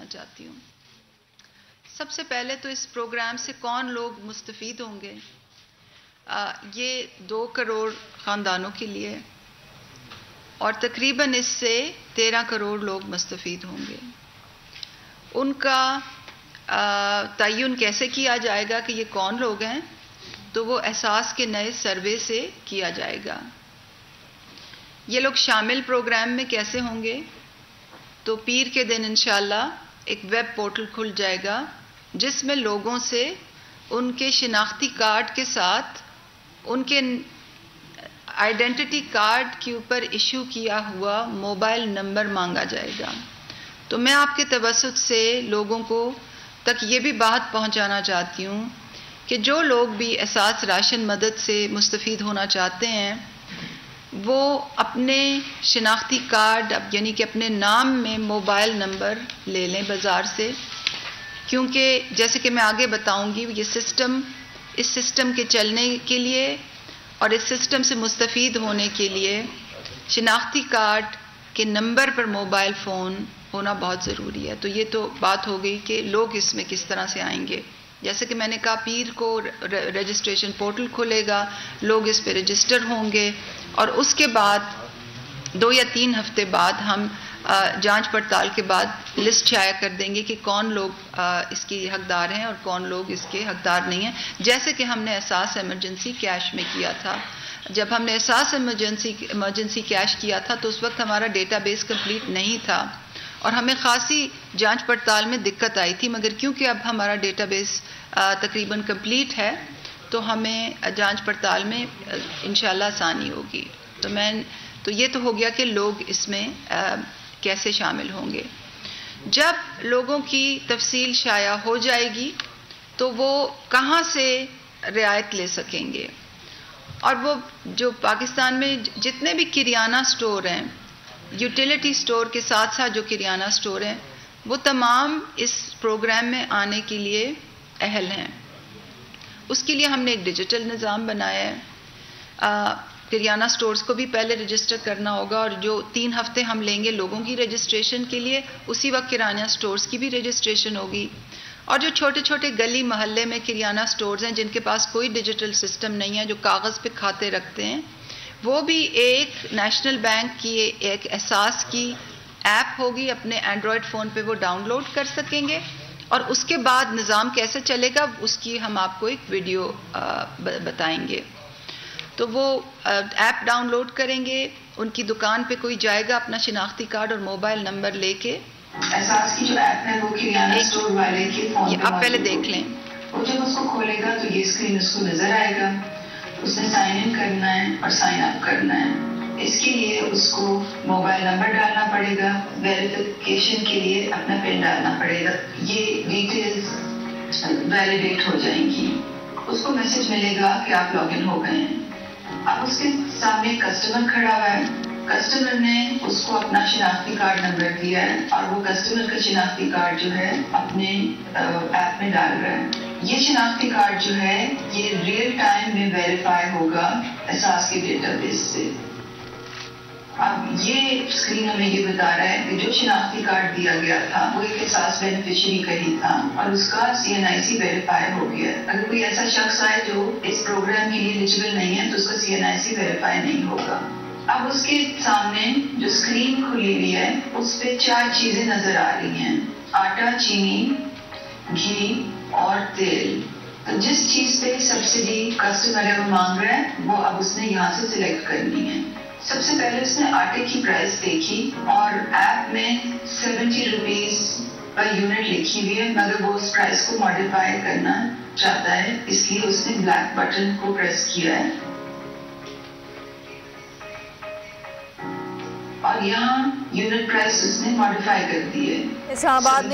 کرنا چاہتی ہوں. سب سے پہلے تو اس پروگرام سے کون لوگ مستفید ہوں گے؟ یہ 2 کروڑ خاندانوں کے لیے اور تقریباً اس سے 13 کروڑ لوگ مستفید ہوں گے. ان کا تعین کیسے کیا جائے گا کہ یہ کون لوگ ہیں؟ تو وہ احساس کے نئے سروے سے کیا جائے گا. یہ لوگ شامل پروگرام میں کیسے ہوں گے؟ تو پیر کے دن انشاءاللہ ایک ویب پورٹل کھل جائے گا جس میں لوگوں سے ان کے شناختی کارڈ کے ساتھ ان کے آئیڈینٹی کارڈ کے اوپر ایشو کیا ہوا موبائل نمبر مانگا جائے گا. تو میں آپ کے توسط سے لوگوں کو تک یہ بھی بات پہنچانا چاہتی ہوں کہ جو لوگ بھی احساس راشن مدد سے مستفید ہونا چاہتے ہیں وہ اپنے شناختی کارڈ یعنی کہ اپنے نام میں موبائل نمبر لے لیں بازار سے، کیونکہ جیسے کہ میں آگے بتاؤں گی یہ سسٹم اس سسٹم کے چلنے کے لیے اور اس سسٹم سے مستفید ہونے کے لیے شناختی کارڈ کے نمبر پر موبائل فون ہونا بہت ضروری ہے. تو یہ تو بات ہو گئی کہ لوگ اس میں کس طرح سے آئیں گے. جیسے کہ میں نے کہا پیر کو رجسٹریشن پورٹل کھلے گا، لوگ اس پہ رجسٹر ہوں گے اور اس کے بعد 2 یا 3 ہفتے بعد ہم جانچ پڑتال کے بعد لسٹ شائع کر دیں گے کہ کون لوگ اس کی حقدار ہیں اور کون لوگ اس کے حقدار نہیں ہیں. جیسے کہ ہم نے احساس ایمرجنسی کیش میں کیا تھا. جب ہم نے احساس ایمرجنسی کیش کیا تھا تو اس وقت ہمارا ڈیٹا بیس کمپلیٹ نہیں تھا اور ہمیں خاصی جانچ پڑتال میں دقت آئی تھی، مگر کیونکہ اب ہمارا ڈیٹا بیس تقریباً کمپلیٹ ہے تو ہمیں جانچ پڑتال میں انشاءاللہ آسانی ہوگی. تو یہ تو ہو گیا کہ لوگ اس میں کیسے شامل ہوں گے. جب لوگوں کی تفصیل شائع ہو جائے گی تو وہ کہاں سے رعایت لے سکیں گے، اور وہ جو پاکستان میں جتنے بھی کریانہ سٹور ہیں، یوٹیلیٹی سٹور کے ساتھ ساتھ جو کریانہ سٹور ہیں، وہ تمام اس پروگرام میں آنے کے لیے اہل ہیں. اس کے لیے ہم نے ایک ڈیجیٹل نظام بنایا ہے. کریانہ سٹورز کو بھی پہلے رجسٹر کرنا ہوگا اور جو 3 ہفتے ہم لیں گے لوگوں کی رجسٹریشن کے لیے، اسی وقت کریانہ سٹورز کی بھی رجسٹریشن ہوگی. اور جو چھوٹے چھوٹے گلی محلے میں کریانہ سٹورز ہیں جن کے پاس کوئی ڈیجیٹل سسٹم نہیں ہے، جو کاغذ پہ کھاتے رکھتے ہیں، وہ بھی ایک نیشنل بینک کی ایک احساس کی ایپ ہوگی، اپنے اینڈرائڈ فون پہ وہ ڈاؤن لوڈ کر سکیں گے. اور اس کے بعد نظام کیسے چلے گا اس کی ہم آپ کو ایک ویڈیو بتائیں گے. تو وہ ایپ ڈاؤن لوڈ کریں گے، ان کی دکان پہ کوئی جائے گا اپنا شناختی کارڈ اور موبائل نمبر لے کے. احساس کی جو ایپ ہے وہ کریانہ سٹور والے کے فون پہ آپ پہلے دیکھ لیں. وہ جب اس کو کھولے گا تو یہ اسکرین اس کو نظر آئے گا. اس نے سائن ان کرنا ہے اور سائن اپ کرنا ہے. اس کے لیے اس کو موبائل نمبر ڈالنا پڑے گا، ویریفیکیشن کے لیے اپنا پن ڈالنا پڑے گا. یہ ڈیٹیلز ویلیڈیٹ ہو جائیں گی. اس کو میسج ملے گا کہ آپ لاگ ان ہو گئے ہیں. اب اس کے سامنے کسٹمر کھڑا ہوا ہے. کسٹمر نے اس کو اپنا شناختی کارڈ نمبر دیا ہے اور وہ کسٹمر کا شناختی کارڈ جو ہے اپنے ایپ میں ڈال رہا ہے. یہ شناختی کارڈ جو ہے یہ ریئل ٹائم میں ویریفائی ہوگا احساس کے ڈیٹا بیس سے. اب یہ اسکرین ہمیں یہ بتا رہا ہے کہ جو شناختی کارڈ دیا گیا تھا وہ ایک احساس بینیفیشری کا ہی تھا اور اس کا CNIC ویریفائی ہو گیا. اگر کوئی ایسا شخص آئے جو اس پروگرام کے لیے ایلیجبل نہیں ہے تو اس کا CNIC ویریفائی نہیں ہوگا. اب اس کے سامنے جو اسکرین کھلی ہوئی ہے اس پہ 4 چیزیں نظر آ رہی ہیں: آٹا، چینی، گھی اور تیل. تو جس چیز پہ سبسڈی کسٹمر ہے وہ مانگ رہا ہے وہ اب اس نے یہاں سے سلیکٹ کرنی ہے. سب سے پہلے اس نے آٹے کی پرائس دیکھی اور ایپ میں 70 روپیز پر یونٹ لکھی ہوئی ہے، مگر وہ اس پرائس کو ماڈیفائی کرنا چاہتا ہے، اس لیے اس نے بلیک بٹن کو پریس کیا ہے اور یہاں یونٹ پرائس اس نے ماڈیفائی کر دی ہے. اسلام آباد